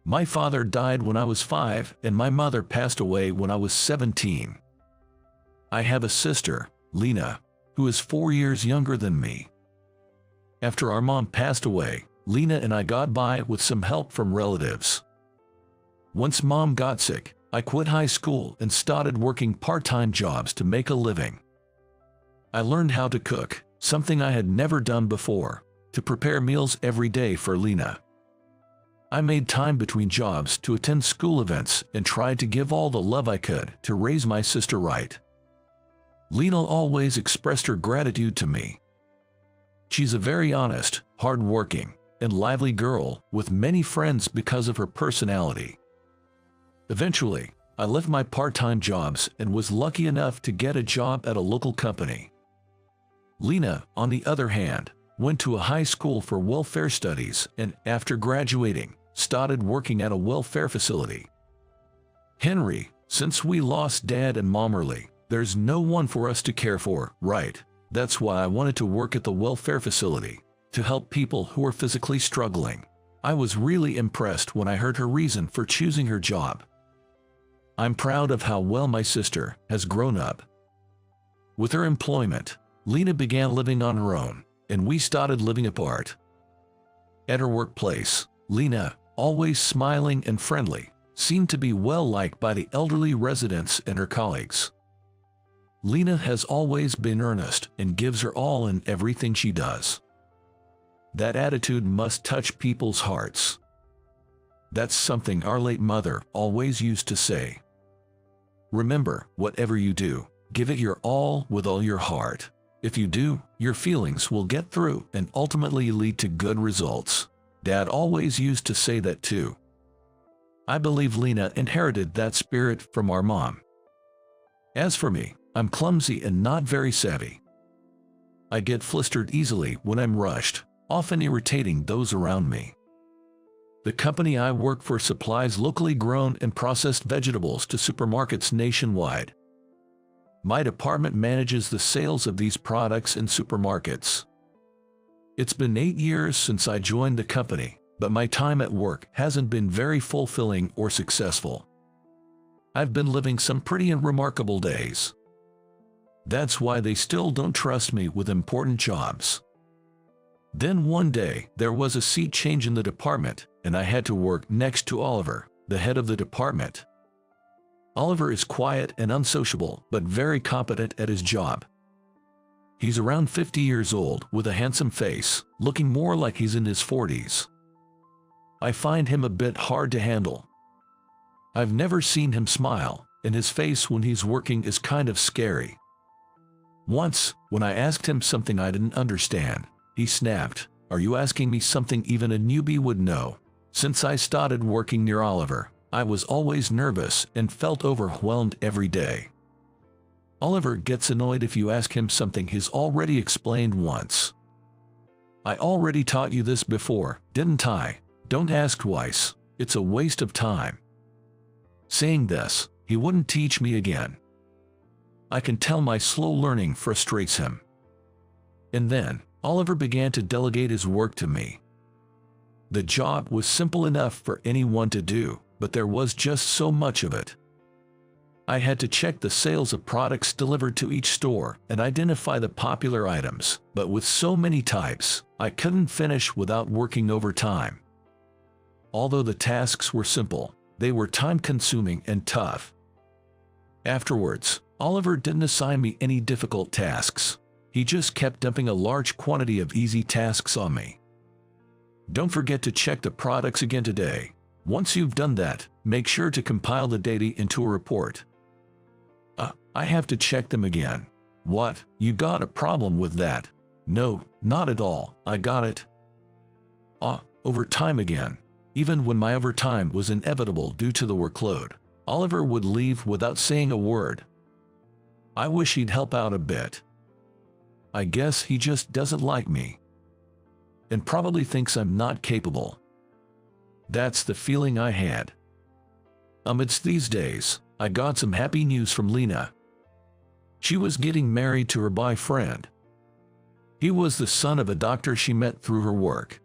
My father died when I was 5 and my mother passed away when I was 17. I have a sister, Lena, who is 4 years younger than me. After our mom passed away, Lena and I got by with some help from relatives. Once mom got sick, I quit high school and started working part-time jobs to make a living. I learned how to cook, something I had never done before, to prepare meals every day for Lena. I made time between jobs to attend school events and tried to give all the love I could to raise my sister right. Lena always expressed her gratitude to me. She's a very honest, hard-working, and lively girl with many friends because of her personality. Eventually, I left my part-time jobs and was lucky enough to get a job at a local company. Lena, on the other hand, went to a high school for welfare studies and, after graduating, started working at a welfare facility. Henry, since we lost Dad and Mom early, there's no one for us to care for, right? That's why I wanted to work at the welfare facility, to help people who are physically struggling. I was really impressed when I heard her reason for choosing her job. I'm proud of how well my sister has grown up. With her employment, Lena began living on her own, and we started living apart. At her workplace, Lena, always smiling and friendly, seemed to be well liked by the elderly residents and her colleagues. Lena has always been earnest and gives her all in everything she does. That attitude must touch people's hearts. That's something our late mother always used to say. Remember, whatever you do, give it your all with all your heart. If you do, your feelings will get through and ultimately lead to good results. Dad always used to say that too. I believe Lena inherited that spirit from our mom. As for me, I'm clumsy and not very savvy. I get flustered easily when I'm rushed, often irritating those around me. The company I work for supplies locally grown and processed vegetables to supermarkets nationwide. My department manages the sales of these products in supermarkets. It's been 8 years since I joined the company, but my time at work hasn't been very fulfilling or successful. I've been living some pretty remarkable days. That's why they still don't trust me with important jobs. Then one day, there was a seat change in the department, and I had to work next to Oliver, the head of the department. Oliver is quiet and unsociable, but very competent at his job. He's around 50 years old, with a handsome face, looking more like he's in his 40s. I find him a bit hard to handle. I've never seen him smile, and his face when he's working is kind of scary. Once, when I asked him something I didn't understand, he snapped, "Are you asking me something even a newbie would know?" Since I started working near Oliver, I was always nervous and felt overwhelmed every day. Oliver gets annoyed if you ask him something he's already explained once. I already taught you this before, didn't I? Don't ask twice, it's a waste of time. Saying this, he wouldn't teach me again. I can tell my slow learning frustrates him. And then, Oliver began to delegate his work to me. The job was simple enough for anyone to do, but there was just so much of it. I had to check the sales of products delivered to each store and identify the popular items, but with so many types, I couldn't finish without working overtime. Although the tasks were simple, they were time-consuming and tough. Afterwards, Oliver didn't assign me any difficult tasks. He just kept dumping a large quantity of easy tasks on me. Don't forget to check the products again today. Once you've done that, make sure to compile the data into a report. I have to check them again. What? You got a problem with that? No, not at all. I got it. Overtime again. Even when my overtime was inevitable due to the workload, Oliver would leave without saying a word. I wish he'd help out a bit. I guess he just doesn't like me. And probably thinks I'm not capable. That's the feeling I had. Amidst these days, I got some happy news from Lena. She was getting married to her boyfriend. He was the son of a doctor she met through her work.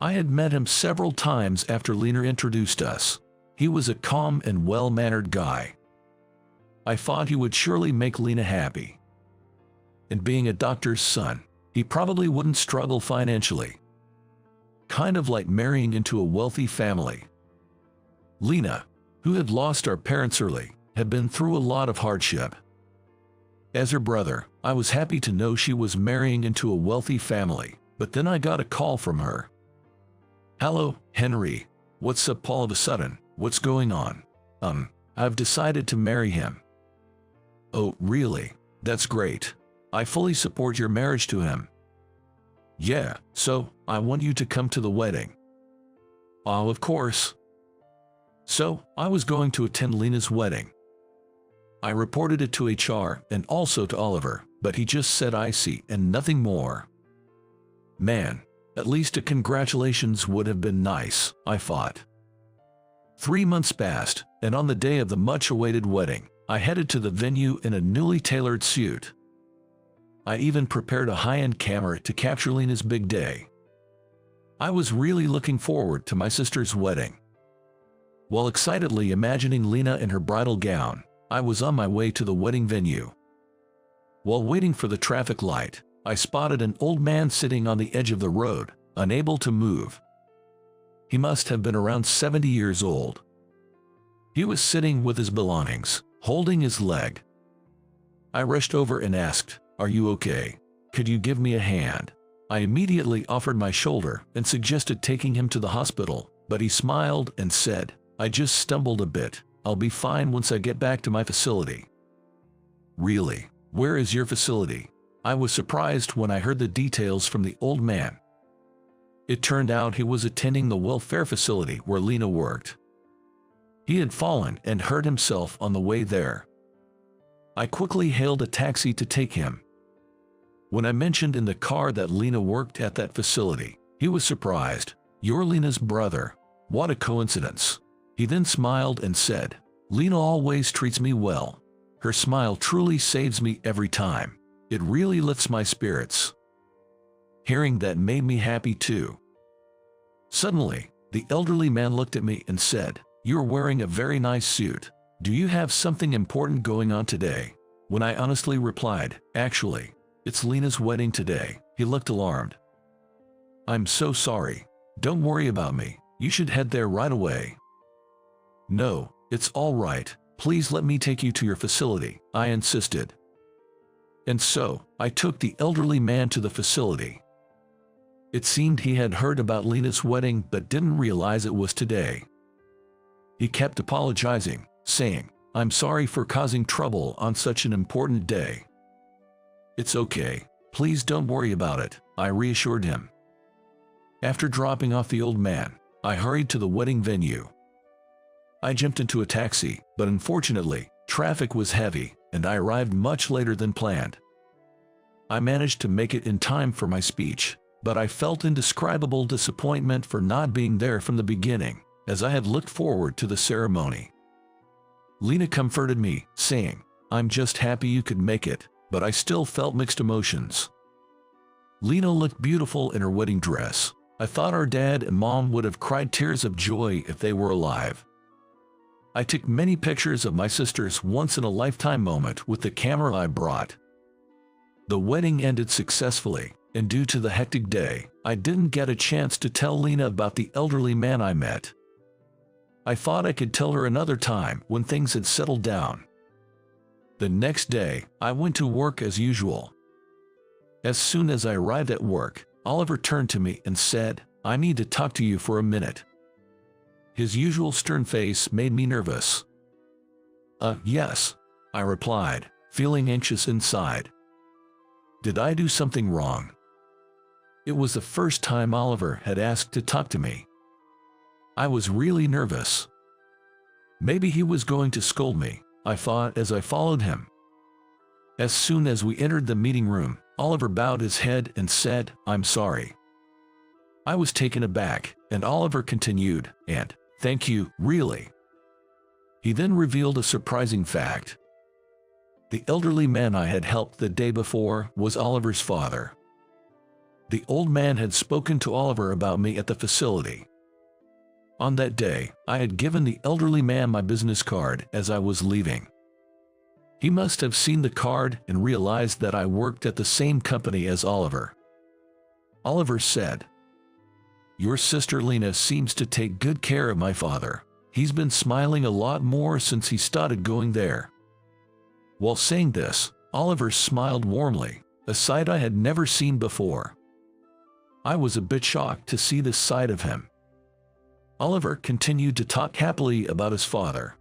I had met him several times after Lena introduced us. He was a calm and well-mannered guy. I thought he would surely make Lena happy. And being a doctor's son, he probably wouldn't struggle financially. Kind of like marrying into a wealthy family. Lena, who had lost our parents early, had been through a lot of hardship. As her brother, I was happy to know she was marrying into a wealthy family, but then I got a call from her. "Hello, Henry. What's up all of a sudden? What's going on?" I've decided to marry him." "Oh, really? That's great. I fully support your marriage to him." "Yeah, so I want you to come to the wedding." "Oh, of course." So I was going to attend Lena's wedding. I reported it to HR and also to Oliver, but he just said I see and nothing more. Man, at least a congratulations would have been nice, I thought. 3 months passed, and on the day of the much-awaited wedding, I headed to the venue in a newly tailored suit. I even prepared a high-end camera to capture Lena's big day. I was really looking forward to my sister's wedding. While excitedly imagining Lena in her bridal gown, I was on my way to the wedding venue. While waiting for the traffic light, I spotted an old man sitting on the edge of the road, unable to move. He must have been around 70 years old. He was sitting with his belongings, holding his leg. I rushed over and asked, "Are you okay? Could you give me a hand?" I immediately offered my shoulder and suggested taking him to the hospital, but he smiled and said, "I just stumbled a bit. I'll be fine once I get back to my facility." "Really? Where is your facility?" I was surprised when I heard the details from the old man. It turned out he was attending the welfare facility where Lena worked. He had fallen and hurt himself on the way there. I quickly hailed a taxi to take him. When I mentioned in the car that Lena worked at that facility, he was surprised. "You're Lena's brother. What a coincidence." He then smiled and said, "Lena always treats me well. Her smile truly saves me every time. It really lifts my spirits." Hearing that made me happy too. Suddenly, the elderly man looked at me and said, "You're wearing a very nice suit. Do you have something important going on today?" When I honestly replied, "Actually, it's Lena's wedding today," he looked alarmed. "I'm so sorry. Don't worry about me. You should head there right away." "No, it's all right. Please let me take you to your facility," I insisted. And so, I took the elderly man to the facility. It seemed he had heard about Lena's wedding but didn't realize it was today. He kept apologizing, saying, "I'm sorry for causing trouble on such an important day." "It's okay. Please don't worry about it," I reassured him. After dropping off the old man, I hurried to the wedding venue. I jumped into a taxi, but unfortunately, traffic was heavy, and I arrived much later than planned. I managed to make it in time for my speech, but I felt indescribable disappointment for not being there from the beginning, as I had looked forward to the ceremony. Lena comforted me, saying, "I'm just happy you could make it," but I still felt mixed emotions. Lena looked beautiful in her wedding dress. I thought our dad and mom would have cried tears of joy if they were alive. I took many pictures of my sister's once-in-a-lifetime moment with the camera I brought. The wedding ended successfully, and due to the hectic day, I didn't get a chance to tell Lena about the elderly man I met. I thought I could tell her another time when things had settled down. The next day, I went to work as usual. As soon as I arrived at work, Oliver turned to me and said, "I need to talk to you for a minute." His usual stern face made me nervous. Yes," I replied, feeling anxious inside. Did I do something wrong? It was the first time Oliver had asked to talk to me. I was really nervous. Maybe he was going to scold me, I thought as I followed him. As soon as we entered the meeting room, Oliver bowed his head and said, "I'm sorry." I was taken aback, and Oliver continued, "And thank you, really." He then revealed a surprising fact. The elderly man I had helped the day before was Oliver's father. The old man had spoken to Oliver about me at the facility. On that day, I had given the elderly man my business card as I was leaving. He must have seen the card and realized that I worked at the same company as Oliver. Oliver said, "Your sister Lena seems to take good care of my father. He's been smiling a lot more since he started going there." While saying this, Oliver smiled warmly, a sight I had never seen before. I was a bit shocked to see this side of him. Oliver continued to talk happily about his father.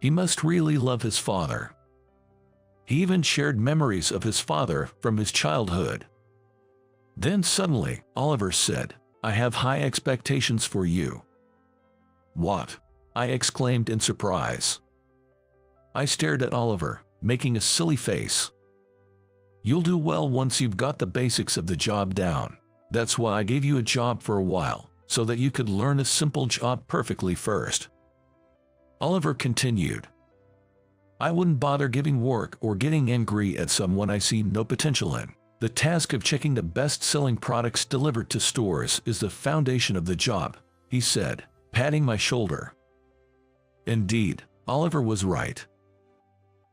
He must really love his father. He even shared memories of his father from his childhood. Then suddenly, Oliver said, "I have high expectations for you." "What?" I exclaimed in surprise. I stared at Oliver, making a silly face. "You'll do well once you've got the basics of the job down. That's why I gave you a job for a while, so that you could learn a simple job perfectly first." Oliver continued, "I wouldn't bother giving work or getting angry at someone I see no potential in. The task of checking the best-selling products delivered to stores is the foundation of the job," he said, patting my shoulder. Indeed, Oliver was right.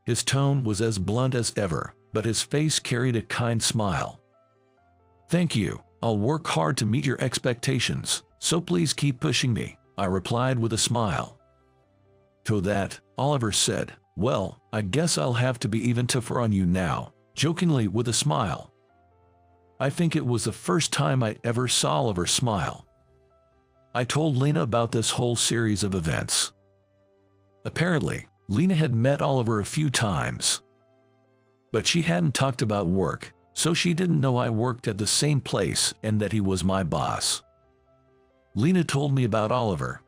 His tone was as blunt as ever, but his face carried a kind smile. "Thank you. I'll work hard to meet your expectations, so please keep pushing me," I replied with a smile. To that, Oliver said, "Well, I guess I'll have to be even tougher on you now," jokingly with a smile. I think it was the first time I ever saw Oliver smile. I told Lena about this whole series of events. Apparently, Lena had met Oliver a few times. But she hadn't talked about work, so she didn't know I worked at the same place and that he was my boss. Lena told me about Oliver.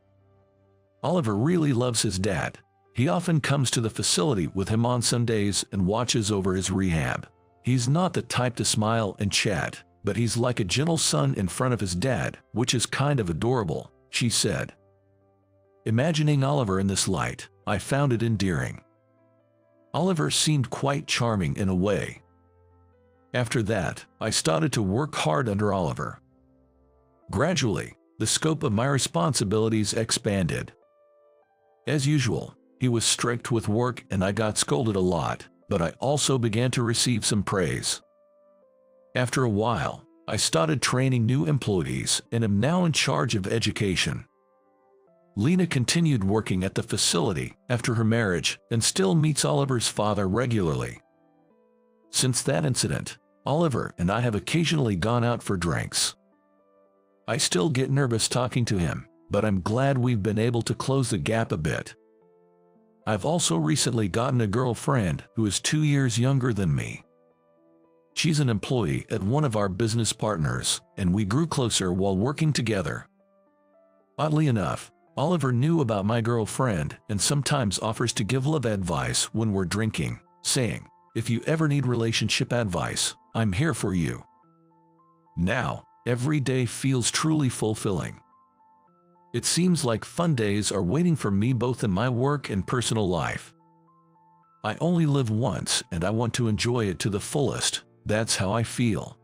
Oliver really loves his dad. He often comes to the facility with him on Sundays and watches over his rehab. He's not the type to smile and chat, but he's like a gentle son in front of his dad, which is kind of adorable," she said. Imagining Oliver in this light, I found it endearing. Oliver seemed quite charming in a way. After that, I started to work hard under Oliver. Gradually, the scope of my responsibilities expanded. As usual, he was strict with work and I got scolded a lot, but I also began to receive some praise. After a while, I started training new employees and am now in charge of education. Lena continued working at the facility after her marriage and still meets Oliver's father regularly. Since that incident, Oliver and I have occasionally gone out for drinks. I still get nervous talking to him, but I'm glad we've been able to close the gap a bit. I've also recently gotten a girlfriend who is 2 years younger than me. She's an employee at one of our business partners, and we grew closer while working together. Oddly enough, Oliver knew about my girlfriend and sometimes offers to give love advice when we're drinking, saying, "If you ever need relationship advice, I'm here for you." Now, every day feels truly fulfilling. It seems like fun days are waiting for me both in my work and personal life. I only live once and I want to enjoy it to the fullest. That's how I feel.